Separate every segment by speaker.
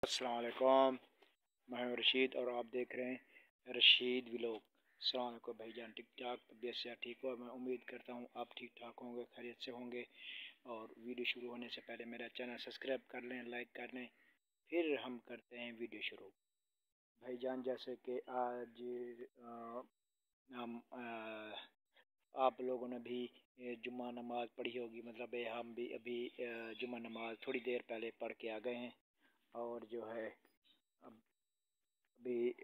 Speaker 1: अस्सलाम वालेकुम। मैं हूं रशीद और आप देख रहे हैं रशीद व्लॉग। अस्सलाम वालेकुम भाईजान, ठीक ठाक तबीयत से ठीक हो? मैं उम्मीद करता हूं आप ठीक ठाक होंगे, खैरियत से होंगे। और वीडियो शुरू होने से पहले मेरा चैनल सब्सक्राइब कर लें, लाइक कर लें, फिर हम करते हैं वीडियो शुरू। भाईजान जैसे कि आज हम आप लोगों ने भी जुम्मा नमाज़ पढ़ी होगी, मतलब हम भी अभी जुम्मा नमाज़ थोड़ी देर पहले पढ़ के आ गए हैं। और जो है अब अभी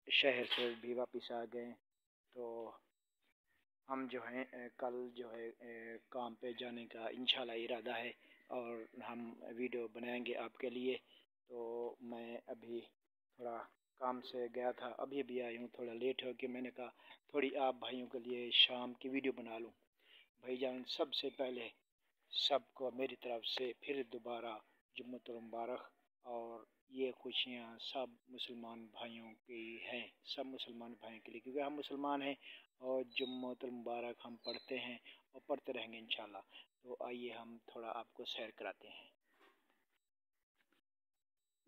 Speaker 1: शहर से भी वापस आ गए। तो हम जो हैं कल जो है काम पे जाने का इंशाल्लाह इरादा है और हम वीडियो बनाएंगे आपके लिए। तो मैं अभी थोड़ा काम से गया था, अभी भी आई हूँ थोड़ा लेट हो के। मैंने कहा थोड़ी आप भाइयों के लिए शाम की वीडियो बना लूँ। भाईजान सबसे पहले सबको मेरी तरफ से फिर दोबारा जुम्मतुल मुबारक। और ये खुशियाँ सब मुसलमान भाइयों की हैं, सब मुसलमान भाइयों के लिए, क्योंकि हम मुसलमान हैं और जुम्मतुल मुबारक हम पढ़ते हैं और पढ़ते रहेंगे इंशाल्लाह। तो आइए हम थोड़ा आपको सैर कराते हैं।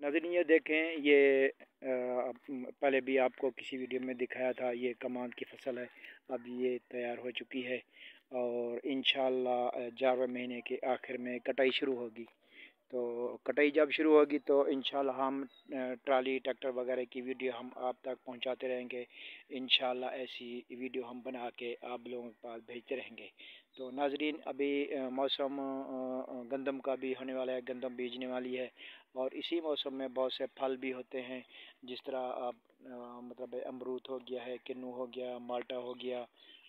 Speaker 1: नाज़रीन ये देखें, ये पहले भी आपको किसी वीडियो में दिखाया था, ये कमान की फसल है। अब ये तैयार हो चुकी है और इंशाल्लाह 11वें महीने के आखिर में कटाई शुरू होगी। तो कटाई जब शुरू होगी तो इंशाल्लाह हम ट्राली ट्रैक्टर वगैरह की वीडियो हम आप तक पहुंचाते रहेंगे। इंशाल्लाह ऐसी वीडियो हम बना के आप लोगों के पास भेजते रहेंगे। तो नाजरीन अभी मौसम गंदम का भी होने वाला है, गंदम बीजने वाली है। और इसी मौसम में बहुत से फल भी होते हैं, जिस तरह आप मतलब अमरूद हो गया है, किन्नू हो गया, माल्टा हो गया।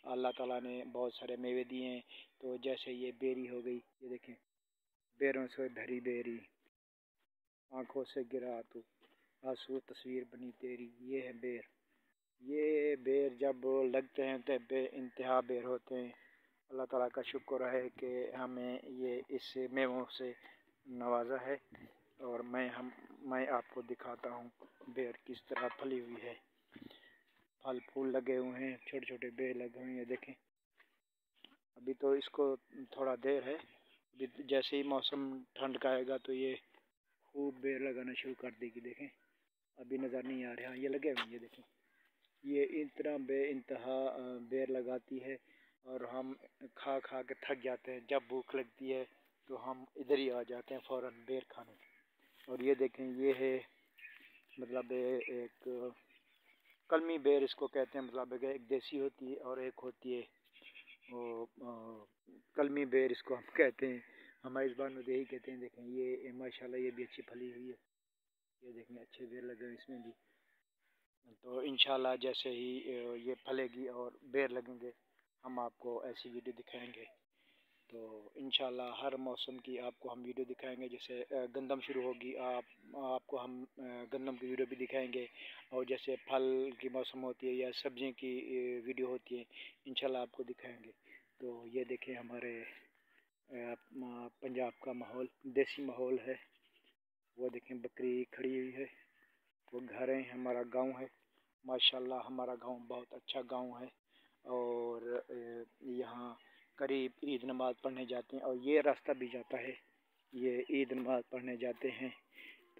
Speaker 1: अल्लाह ताला ने बहुत सारे मेवे दिए हैं। तो जैसे ये बेरी हो गई, ये देखें, बेरों से भरी बेरी, आंखों से गिरा तो आंसू तस्वीर बनी तेरी, ये है बेर। ये बेर जब लगते हैं तो बे इंतहा बेर होते हैं। अल्लाह ताला का शुक्र है कि हमें ये इस मेवों से नवाजा है। और मैं आपको दिखाता हूँ बेर किस तरह फली हुई है। फल फूल लगे हुए हैं, छोटे छोटे बेर लगे हुए हैं, देखें। अभी तो इसको थोड़ा देर है, अभी जैसे ही मौसम ठंड का आएगा तो ये खूब बेर लगाना शुरू कर देगी। देखें अभी नज़र नहीं आ रहा, ये लगे हुए हैं, ये देखें। ये इतना बे इंतहा बेर लगाती है और हम खा खा के थक जाते हैं। जब भूख लगती है तो हम इधर ही आ जाते हैं फ़ौरन बेर खाने। और ये देखें, ये है मतलब एक कलमी बेर इसको कहते हैं। मतलब एक देसी होती है और एक होती है वो कलमी बेर इसको हम कहते हैं। हमारे इस बार में यही कहते हैं। देखें ये माशाल्लाह ये भी अच्छी फली हुई है, ये देखें अच्छे बेर लगे हैं इसमें भी। तो इंशाल्लाह जैसे ही ये फलेगी और बेर लगेंगे हम आपको ऐसी वीडियो दिखाएंगे। तो इंशाल्लाह हर मौसम की आपको हम वीडियो दिखाएंगे। जैसे गंदम शुरू होगी, आपको हम गंदम की वीडियो भी दिखाएंगे। और जैसे फल की मौसम होती है या सब्ज़ी की वीडियो होती है, इंशाल्लाह आपको दिखाएंगे। तो ये देखें हमारे पंजाब का माहौल, देसी माहौल है। वो देखें बकरी खड़ी हुई है, वो घर है, हमारा गांव है। माशाल्लाह हमारा गांव बहुत अच्छा गांव है। और यहाँ करीब ईद नमाज़ पढ़ने जाते हैं और ये रास्ता भी जाता है, ये ईद नमाज़ पढ़ने जाते हैं।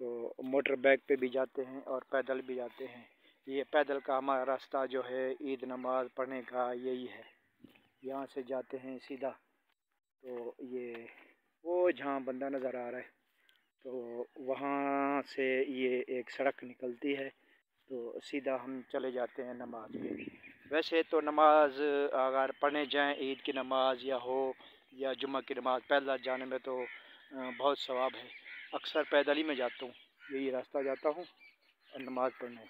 Speaker 1: तो मोटर बाइक पे भी जाते हैं और पैदल भी जाते हैं। ये पैदल का हमारा रास्ता जो है ईद नमाज़ पढ़ने का यही है। यहाँ से जाते हैं सीधा, तो ये वो जहाँ बंदा नज़र आ रहा है तो वहाँ से ये एक सड़क निकलती है। तो सीधा हम चले जाते हैं नमाज पे। वैसे तो नमाज अगर पढ़ने जाएं, ईद की नमाज या हो या जुम्मा की नमाज, पैदल जाने में तो बहुत सवाब है। अक्सर पैदल ही मैं जाता हूँ, यही रास्ता जाता हूँ और नमाज़ पढ़ने।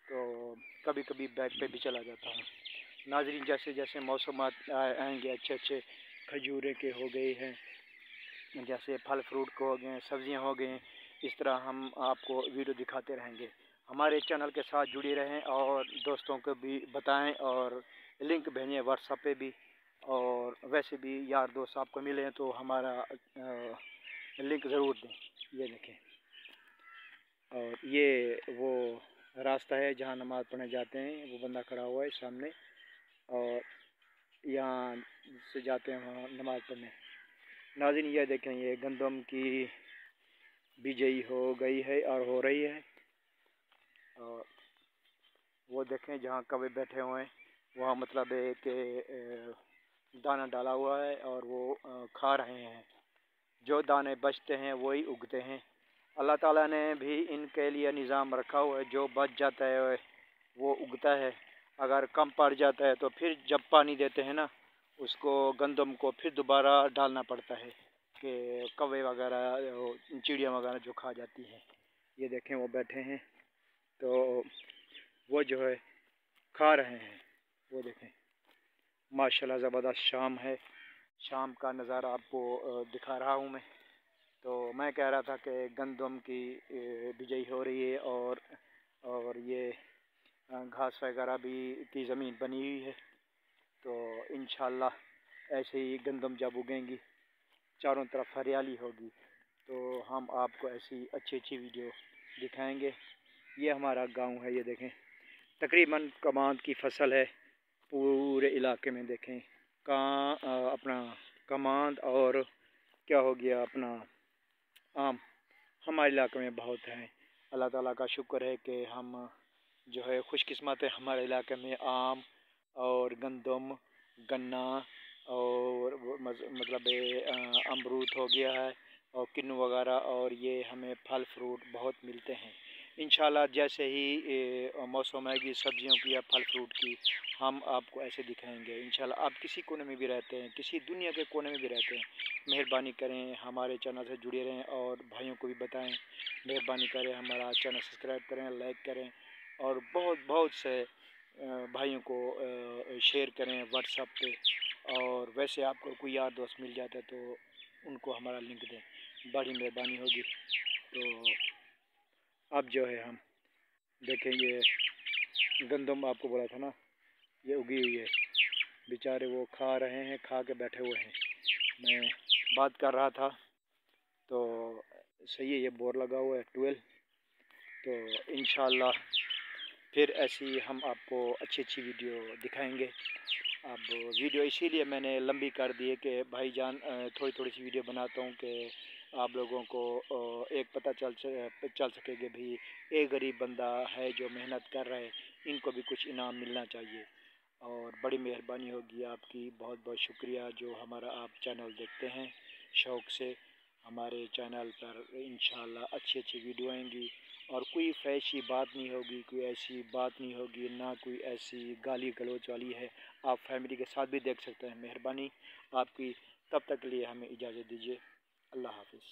Speaker 1: तो कभी कभी बाइक पे भी चला जाता हूँ। नाज़रीन जैसे जैसे मौसम आएंगे, अच्छे अच्छे खजूरें के हो गए हैं, जैसे फल फ्रूट को हो गए, सब्ज़ियाँ हो गई, इस तरह हम आपको वीडियो दिखाते रहेंगे। हमारे चैनल के साथ जुड़े रहें और दोस्तों को भी बताएं और लिंक भेजें व्हाट्सएप पे भी। और वैसे भी यार दोस्त आपको मिले तो हमारा लिंक ज़रूर दें। ये देखें, और ये वो रास्ता है जहाँ नमाज़ पढ़ने जाते हैं, वो बंदा खड़ा हुआ है सामने और यहाँ से जाते हैं वहाँ नमाज़ पढ़ने। नाज़रीन ये देखें, ये गंदम की बिजाई हो गई है और हो रही है। और वो देखें जहाँ कौवे बैठे हुए हैं, वहाँ मतलब है कि दाना डाला हुआ है और वो खा रहे हैं। जो दाने बचते हैं वही उगते हैं। अल्लाह ताला ने भी इनके लिए निज़ाम रखा हुआ है, जो बच जाता है वो उगता है। अगर कम पड़ जाता है तो फिर जब पानी देते हैं ना, उसको गंदम को फिर दोबारा डालना पड़ता है कि कौवे वगैरह चिड़िया वगैरह जो खा जाती हैं। ये देखें वो बैठे हैं, तो वो जो है खा रहे हैं। वो देखें माशाल्लाह ज़बरदस्त शाम है। शाम का नज़ारा आपको दिखा रहा हूँ मैं। तो मैं कह रहा था कि गंदम की बिजाई हो रही है और ये घास वगैरह भी की ज़मीन बनी हुई है। तो इंशाल्लाह ऐसे ही गंदम जब उगेंगी, चारों तरफ हरियाली होगी, तो हम आपको ऐसी अच्छी अच्छी वीडियो दिखाएंगे। ये हमारा गांव है, ये देखें तकरीबन कमांद की फसल है पूरे इलाके में। देखें कहाँ अपना कमांद और क्या हो गया अपना आम हमारे इलाके में बहुत हैं। अल्लाह ताला का शुक्र है कि हम जो है खुशकिस्मत है, हमारे इलाके में आम और गंदम, गन्ना और मतलब अमरूद हो गया है और किन्नू वगैरह, और ये हमें फल फ्रूट बहुत मिलते हैं। इंशाल्लाह जैसे ही मौसम आएगी सब्जियों की या फल फ्रूट की, हम आपको ऐसे दिखाएंगे इंशाल्लाह। आप किसी कोने में भी रहते हैं, किसी दुनिया के कोने में भी रहते हैं, मेहरबानी करें हमारे चैनल से जुड़े रहें और भाइयों को भी बताएं। मेहरबानी करें हमारा चैनल सब्सक्राइब करें, लाइक करें और बहुत बहुत से भाइयों को शेयर करें व्हाट्सएप पे। और वैसे आपको कोई यार दोस्त मिल जाता है तो उनको हमारा लिंक दें, बड़ी मेहरबानी होगी। तो अब जो है हम देखें, ये गंदम आपको बोला था ना, ये उगी हुई है। बेचारे वो खा रहे हैं, खा के बैठे हुए हैं। मैं बात कर रहा था तो सही है, ये बोर लगा हुआ है 12। तो इंशाल्लाह फिर ऐसी हम आपको अच्छी अच्छी वीडियो दिखाएंगे। अब वीडियो इसीलिए मैंने लंबी कर दी है कि भाईजान थोड़ी थोड़ी सी वीडियो बनाता हूँ कि आप लोगों को एक पता चल सके कि भाई एक गरीब बंदा है जो मेहनत कर रहा है, इनको भी कुछ इनाम मिलना चाहिए। और बड़ी मेहरबानी होगी आपकी, बहुत बहुत शुक्रिया जो हमारा आप चैनल देखते हैं शौक़ से। हमारे चैनल पर इंशाल्लाह अच्छी अच्छी वीडियो आएंगी और कोई फैशी बात नहीं होगी, कोई ऐसी बात नहीं होगी, ना कोई ऐसी गाली गलौज वाली है। आप फैमिली के साथ भी देख सकते हैं। मेहरबानी आपकी, तब तक के लिए हमें इजाज़त दीजिए। अल्लाह हाफ़िज़।